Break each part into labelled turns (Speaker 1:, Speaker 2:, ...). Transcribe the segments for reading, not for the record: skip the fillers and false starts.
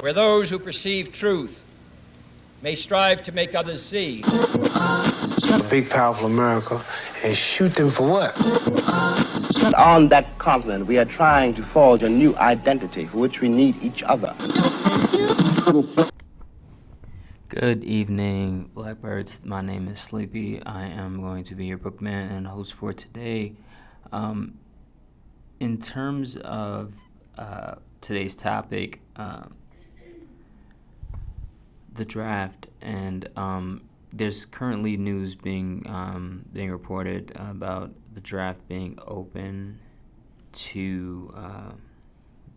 Speaker 1: where those who perceive truth may strive to make others see.
Speaker 2: A big, powerful America, and shoot them for what?
Speaker 3: On that continent, we are trying to forge a new identity for which we need each other.
Speaker 4: Good evening, Blackbirds. My name is Sleepy. I am going to be your bookman and host for today. In terms of today's topic, the draft, and there's currently news being reported about the draft being open to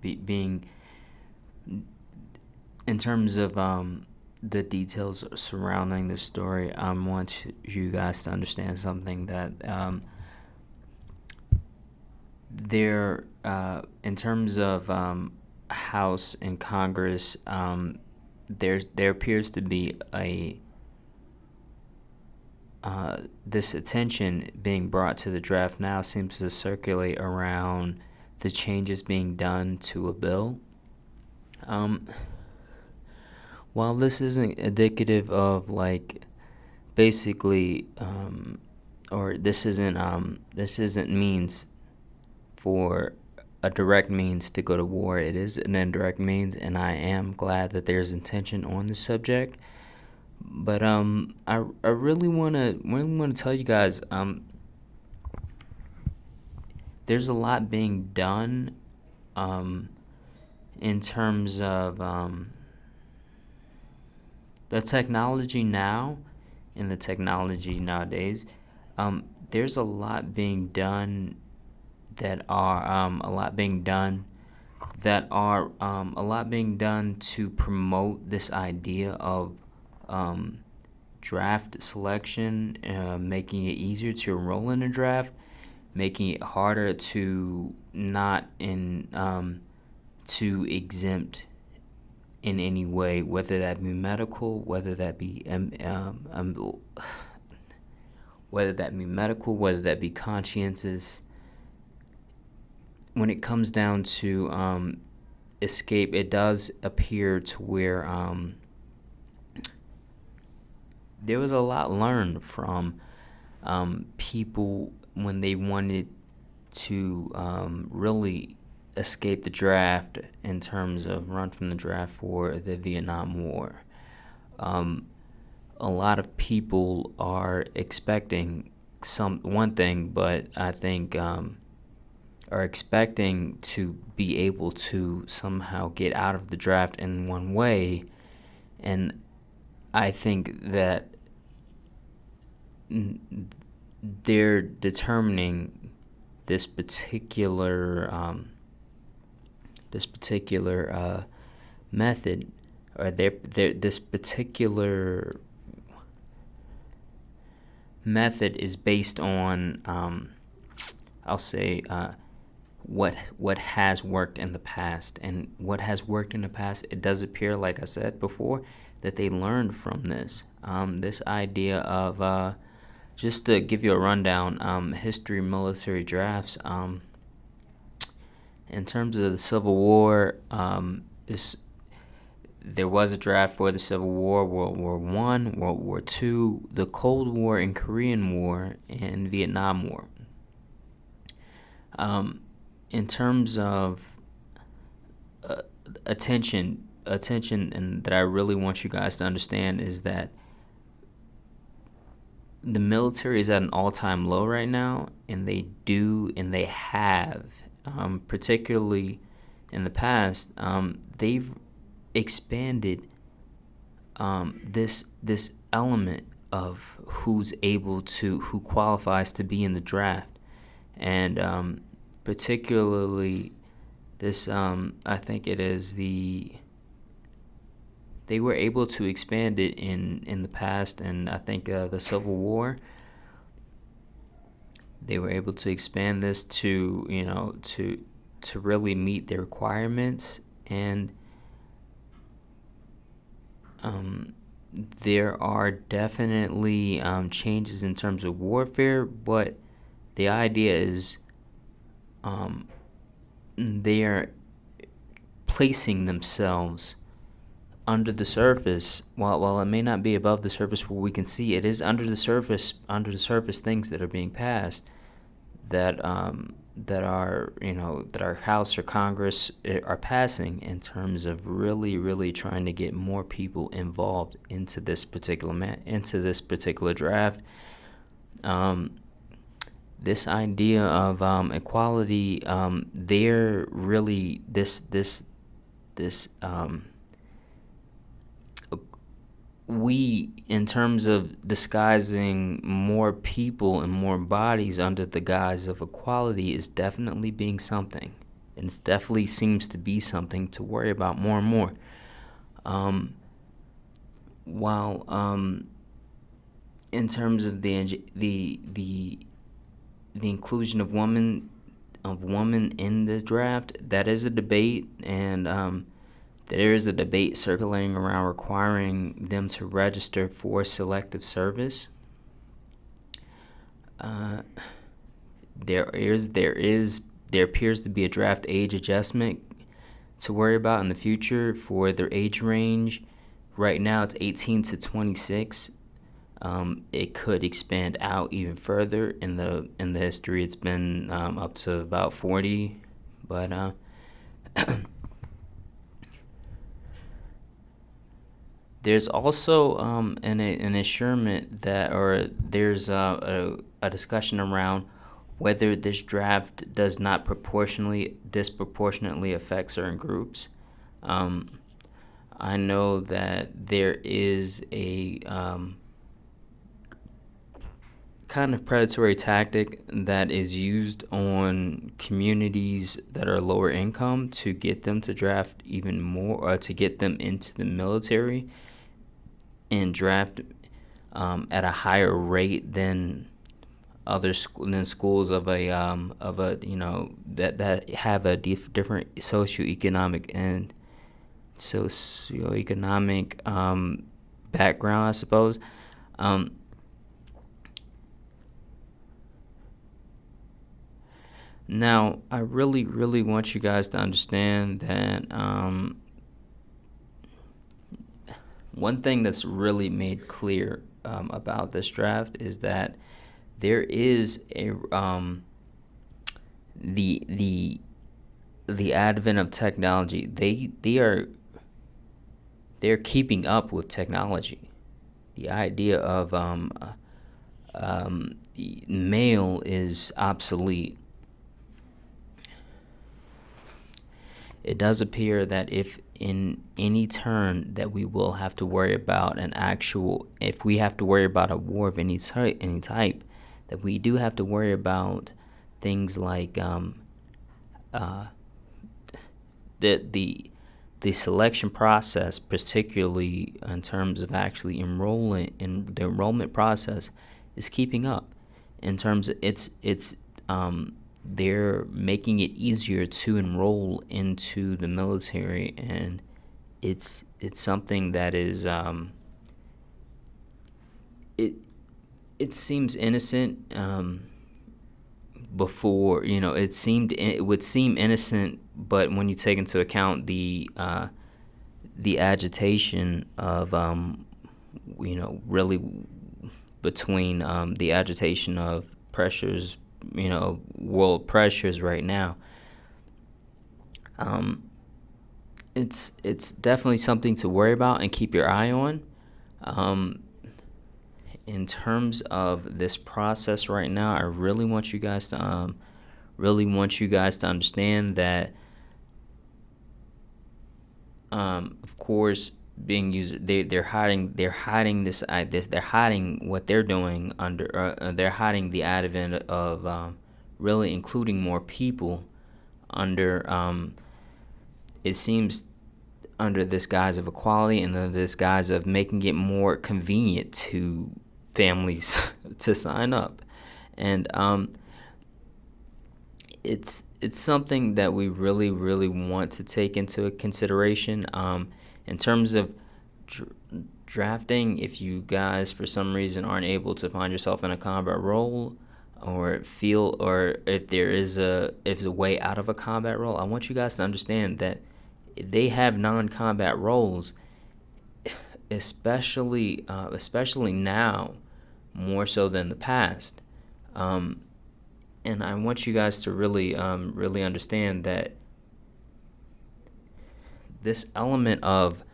Speaker 4: being in terms of the details surrounding this story. I want you guys to understand something, that there, in terms of House and Congress, there appears to be this attention being brought to the draft now seems to circulate around the changes being done to a bill. While this isn't indicative of basically, or this isn't means for a direct means to go to war, it is an indirect means, and I am glad that there's intention on this subject. But I really wanna tell you guys, there's a lot being done in terms of the technology now, and the technology nowadays. There's a lot being done that are a lot being done to promote this idea of draft selection, making it easier to enroll in a draft, making it harder to to exempt in any way, whether that be medical, whether that be conscientious. When it comes down to escape, it does appear to where there was a lot learned from people when they wanted to really escape the draft, in terms of run from the draft for the Vietnam War. A lot of people are expecting one thing, but I think are expecting to be able to somehow get out of the draft in one way, and I think that they're determining this particular method, or this particular method is based on I'll say what has worked in the past. And what has worked in the past, it does appear, like I said before, that they learned from this. This idea of, just to give you a rundown, history military drafts, in terms of the Civil War, there was a draft for the Civil War, World War I, World War II, the Cold War and Korean War, and Vietnam War. In terms of attention, and that I really want you guys to understand, is that the military is at an all-time low right now, and they have, particularly in the past, they've expanded this element of who qualifies to be in the draft, and particularly this, I think it is they were able to expand it in the past, and I think the Civil War, they were able to expand this to really meet their requirements, and there are definitely changes in terms of warfare, but the idea is they are placing themselves under the surface. While it may not be above the surface where we can see, it is under the surface things that are being passed that that our House or Congress are passing in terms of really trying to get more people involved into this particular draft. This idea of equality, they're really this we, in terms of disguising more people and more bodies under the guise of equality, is definitely being something. It definitely seems to be something to worry about more and more. While in terms of the inclusion of women in the draft, that is a debate, and there is a debate circulating around requiring them to register for selective service. There appears to be a draft age adjustment to worry about in the future for their age range. Right now it's 18 to 26. It could expand out even further. In the history, it's been up to about 40, but there's also an assurement that, or there's a discussion around whether this draft does not disproportionately affect certain groups. I know that there is a kind of predatory tactic that is used on communities that are lower income to get them to draft even more, or to get them into the military and draft at a higher rate than schools of a that have a different socioeconomic background, I suppose. Now, I really want you guys to understand that one thing that's really made clear about this draft is that there is a the advent of technology. They're keeping up with technology. The idea of male is obsolete. It does appear that if in any turn that we will have to worry about if we have to worry about a war of any type, that we do have to worry about things like the selection process, particularly in terms of actually enrolling in the enrollment process, is keeping up. In terms of they're making it easier to enroll into the military, and it's something that is it seems innocent before, it would seem innocent, but when you take into account the agitation of really between the agitation of pressures, world pressures right now, it's definitely something to worry about and keep your eye on. In terms of this process right now, I really want you guys to understand that, of course, being used, they're hiding what they're doing under. They're hiding the advent of really including more people under. It seems under this guise of equality and under this guise of making it more convenient to families to sign up, and it's something that we really want to take into consideration. In terms of drafting, if you guys for some reason aren't able to find yourself in a combat role, or if there's a way out of a combat role, I want you guys to understand that they have non-combat roles, especially now, more so than the past. And I want you guys to really understand that this element of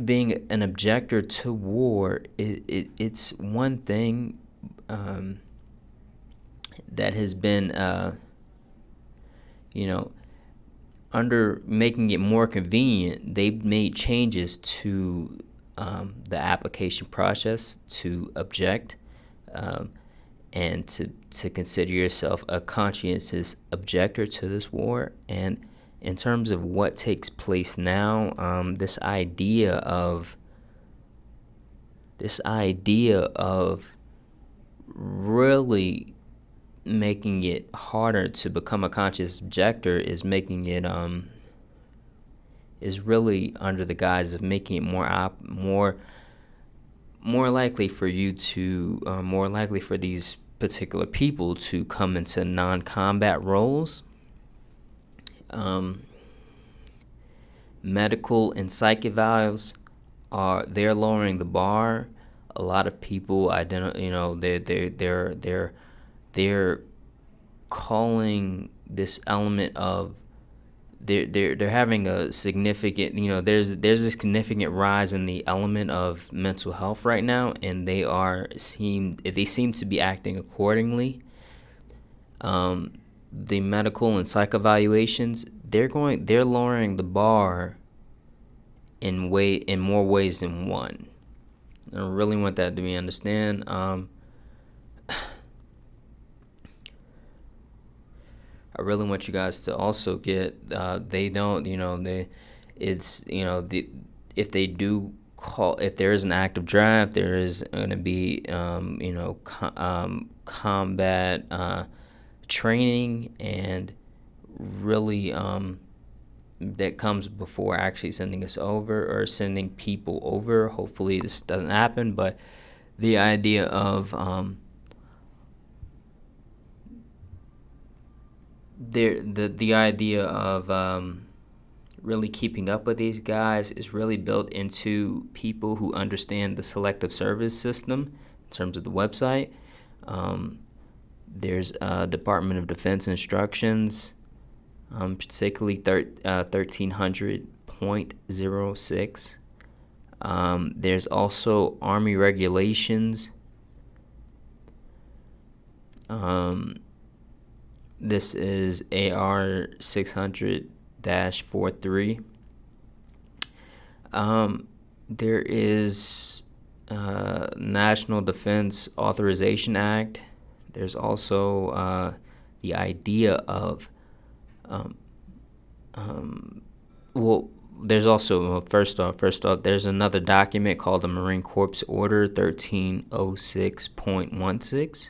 Speaker 4: being an objector to war, it's one thing that has been, under making it more convenient, they've made changes to the application process to object, and to consider yourself a conscientious objector to this war. And in terms of what takes place now, this idea of really making it harder to become a conscious objector is making it is really under the guise of making it more likely for you to more likely for these particular people to come into non-combat roles. Medical and psych evals they're lowering the bar. A lot of people they're calling this element of they're having a significant, there's a significant rise in the element of mental health right now, and they seem to be acting accordingly. The medical and psych evaluations, they're lowering the bar in more ways than one. I really want that to be understand. I really want you guys to also get if they do call, if there is an active draft, there is going to be combat training, and really that comes before actually sending us over or sending people over. Hopefully this doesn't happen, but the idea of the idea of really keeping up with these guys is really built into people who understand the selective service system in terms of the website. There's Department of Defense instructions, particularly 1300.06. There's also Army regulations. This is AR 600-43. There is National Defense Authorization Act. There's also the idea of there's also first off, there's another document called the Marine Corps Order 1306.16.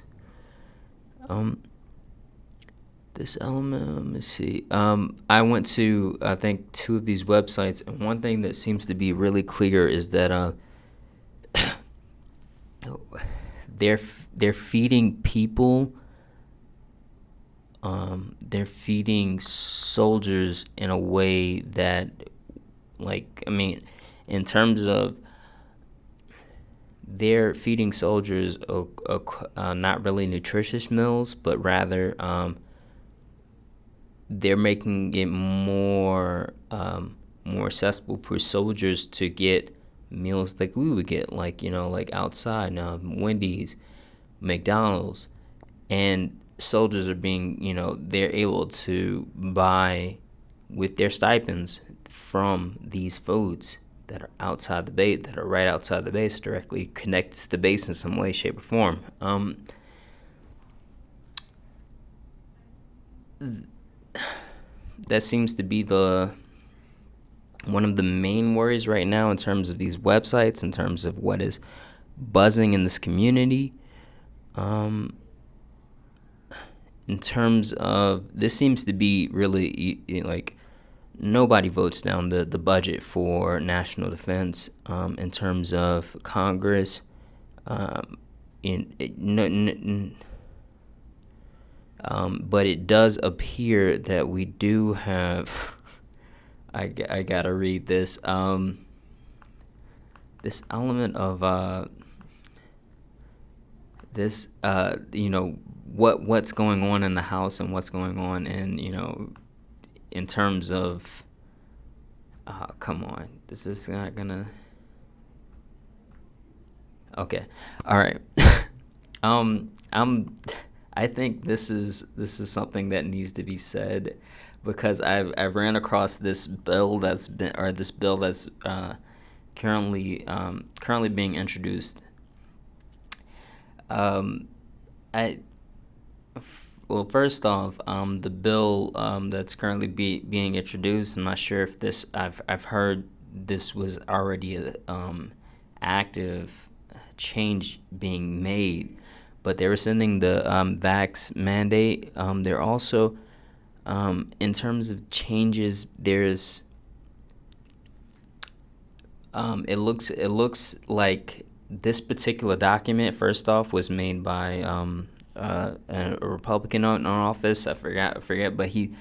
Speaker 4: This element, let me see. I went to, I think, 2 of these websites, and one thing that seems to be really clear is that they're feeding people. They're feeding soldiers in a way that, in terms of they're feeding soldiers not really nutritious meals, but rather they're making it more accessible for soldiers to get meals like we would get, like outside now, Wendy's, McDonald's, and soldiers are being, they're able to buy with their stipends from these foods that are outside the base, that are right outside the base, directly connected to the base in some way, shape, or form. That seems to be one of the main worries right now in terms of these websites, in terms of what is buzzing in this community. In terms of, this seems to be really nobody votes down the budget for national defense in terms of Congress. But it does appear that we do have I gotta read this. This element of this what's going on in the house and what's going on in terms of come on, this is not gonna. Okay, all right. I'm. I think this is something that needs to be said because I've ran across this bill that's currently being introduced. Um, I Well, first off, the bill that's currently being introduced. I'm not sure if this. I've heard this was already a active change being made, but they were sending the vax mandate. They're also in terms of changes. There's it looks like this particular document. First off, was made by a Republican in office. I forget, but he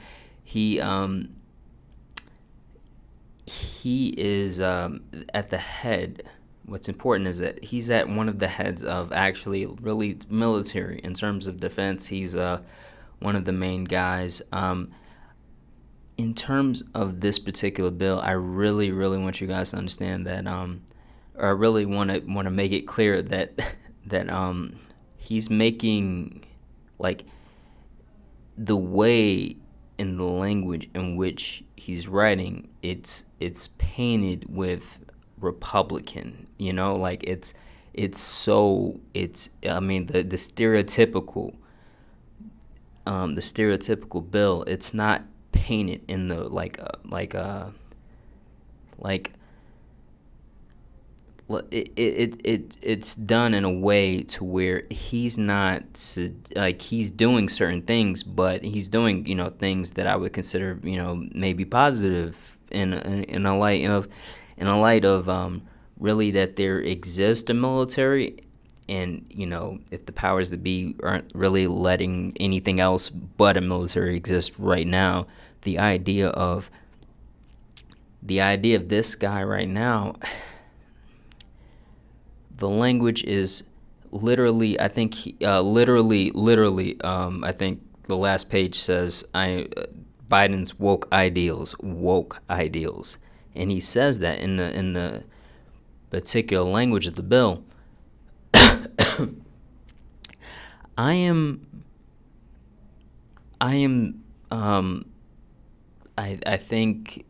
Speaker 4: is at the head. What's important is that he's at one of the heads of actually really military in terms of defense. He's one of the main guys. In terms of this particular bill, I really want you guys to understand that, or I really want to make it clear that he's making, like, the way in the language in which he's writing, it's painted with Republican, like it's I mean the stereotypical bill. It's not painted in the it's done in a way to where he's not he's doing certain things, but he's doing things that I would consider maybe positive in a light of really that there exists a military, and if the powers that be aren't really letting anything else but a military exist right now, the idea of this guy right now, the language is literally, I think literally I think the last page says Biden's woke ideals, and he says that in the particular language of the bill. I think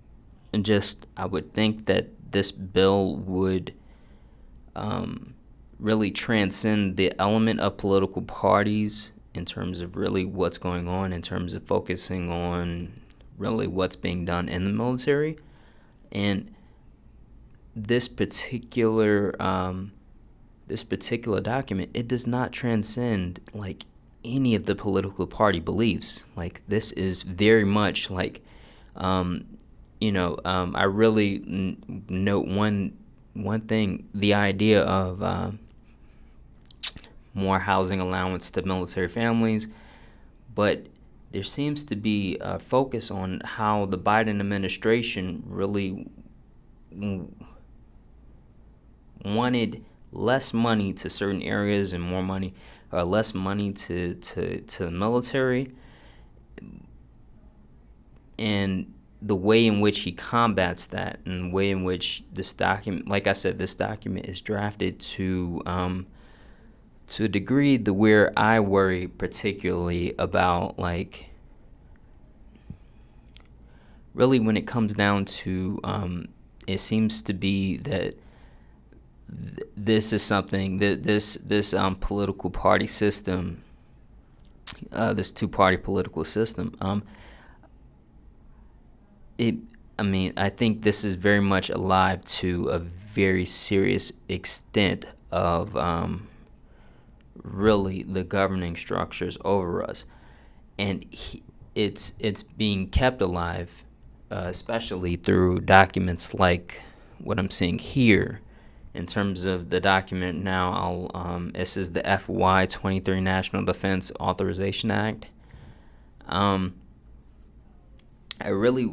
Speaker 4: I would think that this bill would really transcend the element of political parties in terms of really what's going on, in terms of focusing on really what's being done in the military. And this particular document, it does not transcend like any of the political party beliefs. Like, this is very much like I really note one thing, the idea of more housing allowance to military families, but there seems to be a focus on how the Biden administration really wanted less money to certain areas and more money, or less money to the military, and the way in which he combats that, and the way in which this document, like I said, this document is drafted to a degree to where I worry particularly about, like, really when it comes down to, it seems to be that this is something that this political party system, this two-party political system, I think this is very much alive to a very serious extent of really the governing structures over us, and it's being kept alive, especially through documents like what I'm seeing here. In terms of the document now, this is the FY23 National Defense Authorization Act. I really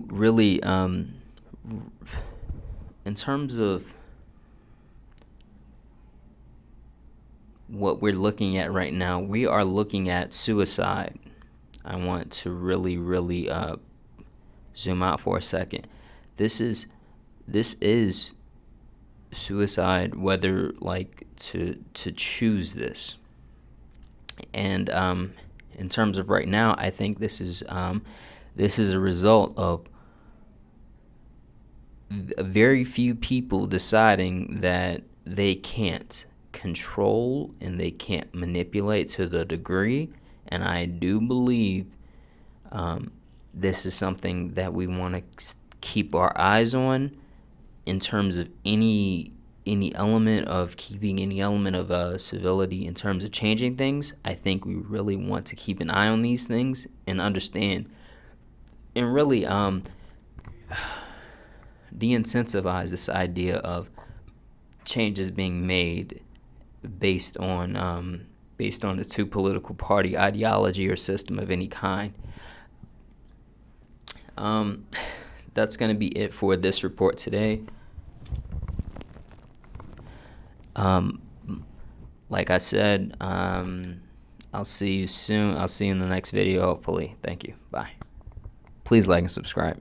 Speaker 4: in terms of what we're looking at right now, we are looking at suicide. I want to really zoom out for a second. This is suicide, whether like to choose this. And in terms of right now, I think this is a result of very few people deciding that they can't control and they can't manipulate to the degree. And I do believe this is something that we want to keep our eyes on in terms of any element of keeping any element of civility in terms of changing things. I think we really want to keep an eye on these things and understand and really de-incentivize this idea of changes being made based on the two political party ideology or system of any kind. That's going to be it for this report today. Like I said, I'll see you soon. I'll see you in the next video, hopefully. Thank you. Bye. Please like and subscribe.